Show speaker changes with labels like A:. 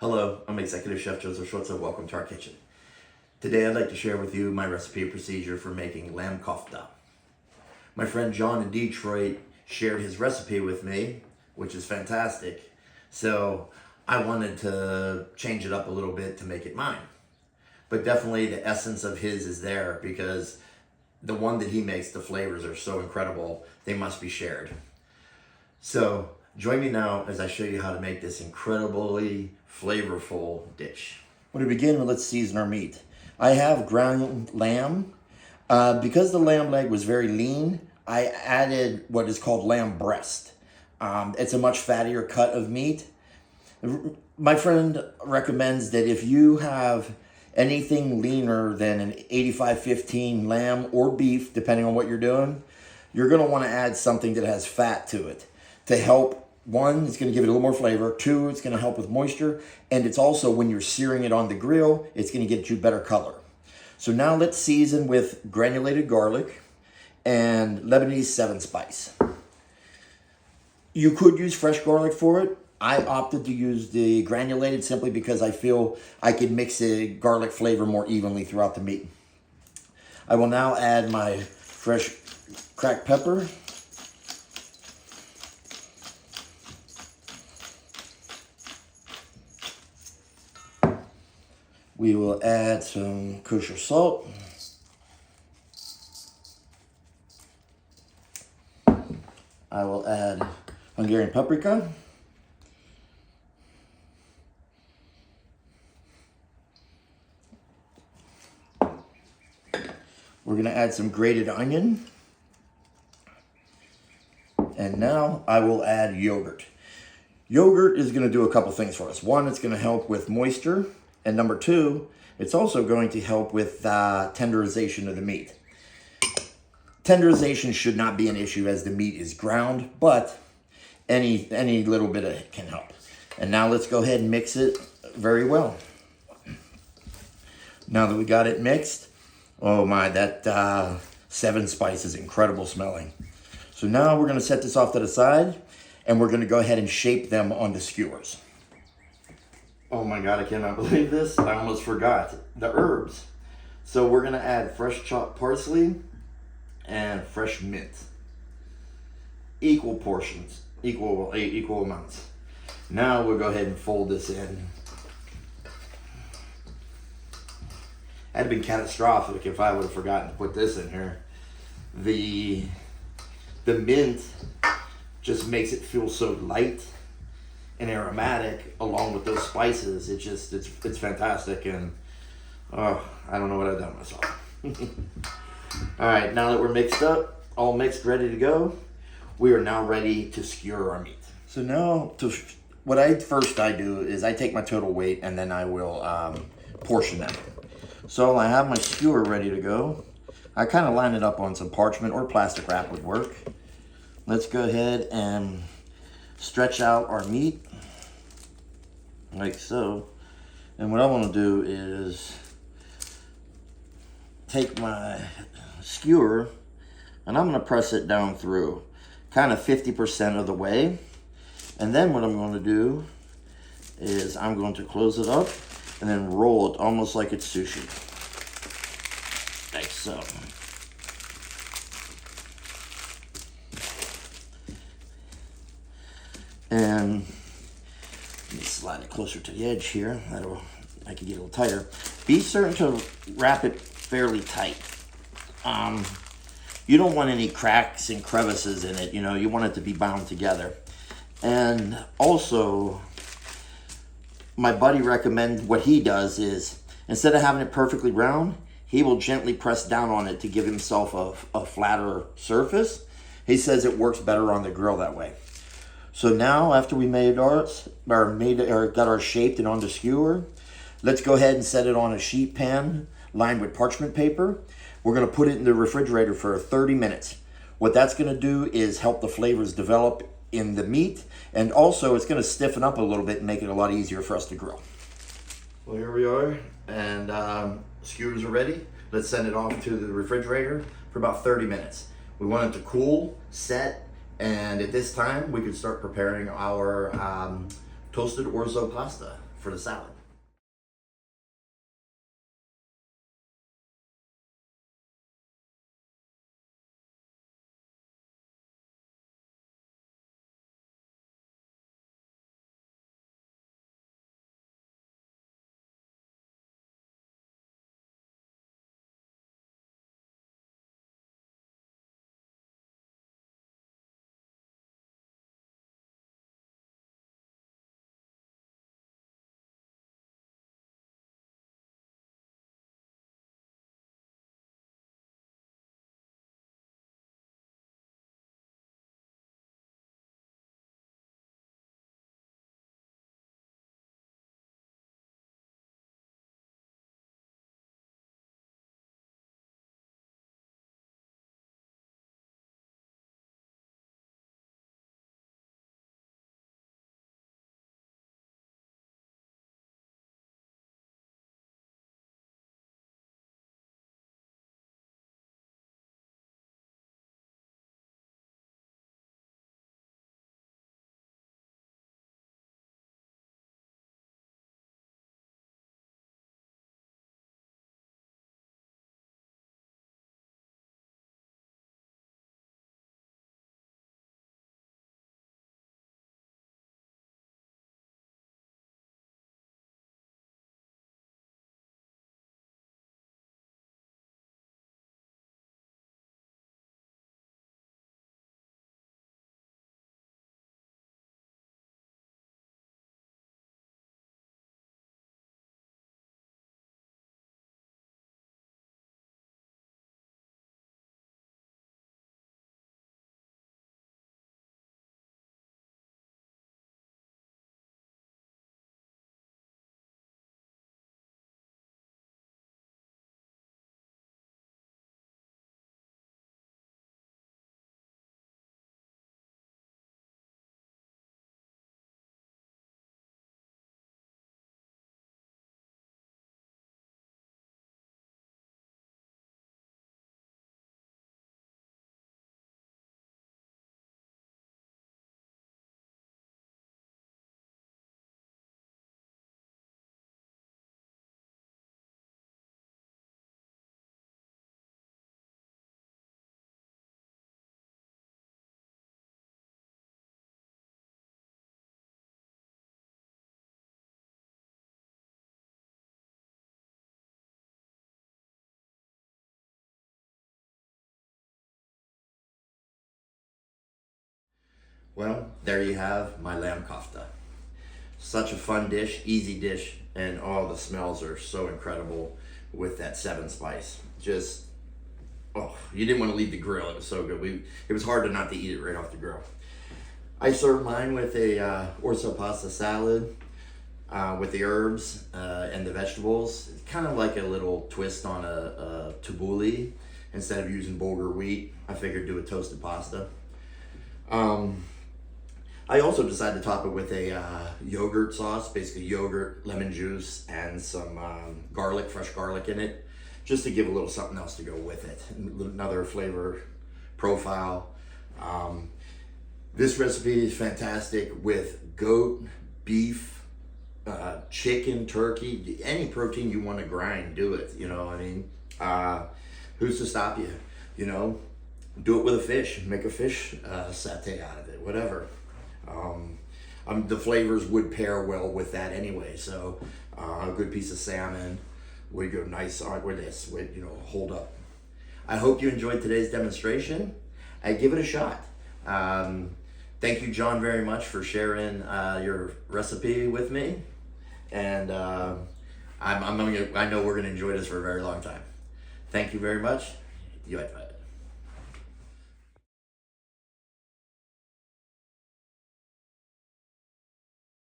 A: Hello, I'm Executive Chef Joseph Schwartz. Welcome to our kitchen. Today I'd like to share with you my recipe and procedure for making lamb kofta. My friend John in Detroit shared his recipe with me, which is fantastic. So I wanted to change it up a little bit to make it mine. But definitely the essence of his is there because the one that he makes, the flavors are so incredible, they must be shared. So join me now as I show you how to make this incredibly flavorful dish. When we begin, let's season our meat. I have ground lamb. Because the lamb leg was very lean, I added what is called lamb breast. It's a much fattier cut of meat. My friend recommends that if you have anything leaner than an 85-15 lamb or beef, depending on what you're doing, you're going to want to add something that has fat to it to help. One, it's going to give it a little more flavor. Two, it's going to help with moisture. And it's also, when you're searing it on the grill, it's going to get you better color. So now let's season with granulated garlic and Lebanese 7-spice. You could use fresh garlic for it. I opted to use the granulated simply because I feel I can mix the garlic flavor more evenly throughout the meat. I will now add my fresh cracked pepper. We will add some kosher salt. I will add Hungarian paprika. We're going to add some grated onion. And now I will add yogurt. Yogurt is going to do a couple things for us. One, it's going to help with moisture. And number two, it's also going to help with tenderization of the meat. Tenderization should not be an issue as the meat is ground, but any little bit of it can help. And now let's go ahead and mix it very well. Now that we got it mixed, oh my, that 7-spice is incredible smelling. So now we're going to set this off to the side, and we're going to go ahead and shape them on the skewers. Oh my God, I cannot believe this. I almost forgot the herbs. So we're going to add fresh chopped parsley and fresh mint. Equal portions, equal amounts. Now we'll go ahead and fold this in. That'd been catastrophic if I would have forgotten to put this in here. The mint just makes it feel so light and aromatic along with those spices. It's fantastic, and oh, I don't know what I've done myself. All right, now that we're mixed up, all mixed, ready to go, we are now ready to skewer our meat. So now, what I do is I take my total weight and then I will portion them. So I have my skewer ready to go. I kind of line it up on some parchment or plastic wrap would work. Let's go ahead and stretch out our meat like so. And what I want to do is take my skewer and I'm going to press it down through kind of 50% of the way. And then what I'm going to do is I'm going to close it up and then roll it almost like it's sushi. Like so. And let me slide it closer to the edge here. That'll make it get a little tighter. Be certain to wrap it fairly tight. You don't want any cracks and crevices in it. You know, you want it to be bound together. And also, my buddy recommends what he does is instead of having it perfectly round, he will gently press down on it to give himself a flatter surface. He says it works better on the grill that way. So now, after we got our shaped and on the skewer, let's go ahead and set it on a sheet pan lined with parchment paper. We're going to put it in the refrigerator for 30 minutes. What that's going to do is help the flavors develop in the meat, and also it's going to stiffen up a little bit and make it a lot easier for us to grill. Well, here we are, and skewers are ready. Let's send it off to the refrigerator for about 30 minutes. We want it to cool, set, and at this time we could start preparing our toasted Orzo pasta for the salad. Well, there you have my lamb kofta. Such a fun dish, easy dish, and all the smells are so incredible with that 7 spice. Just, oh, you didn't want to leave the grill. It was so good. It was hard to not to eat it right off the grill. I served mine with a Orzo Pasta salad with the herbs and the vegetables. It's kind of like a little twist on a tabbouleh. Instead of using bulgur wheat, I figured do a toasted pasta. I also decided to top it with a yogurt sauce, basically yogurt, lemon juice, and some garlic, fresh garlic in it, just to give a little something else to go with it. Another flavor profile. This recipe is fantastic with goat, beef, chicken, turkey, any protein you want to grind, do it, you know what I mean? Who's to stop you? You know, do it with a fish, make a fish satay out of it, whatever. The flavors would pair well with that anyway, so a good piece of salmon would go nice with this, would, you know, hold up. I hope you enjoyed today's demonstration. Give it a shot. Thank you, John, very much for sharing your recipe with me, and I know we're gonna enjoy this for a very long time. Thank you very much.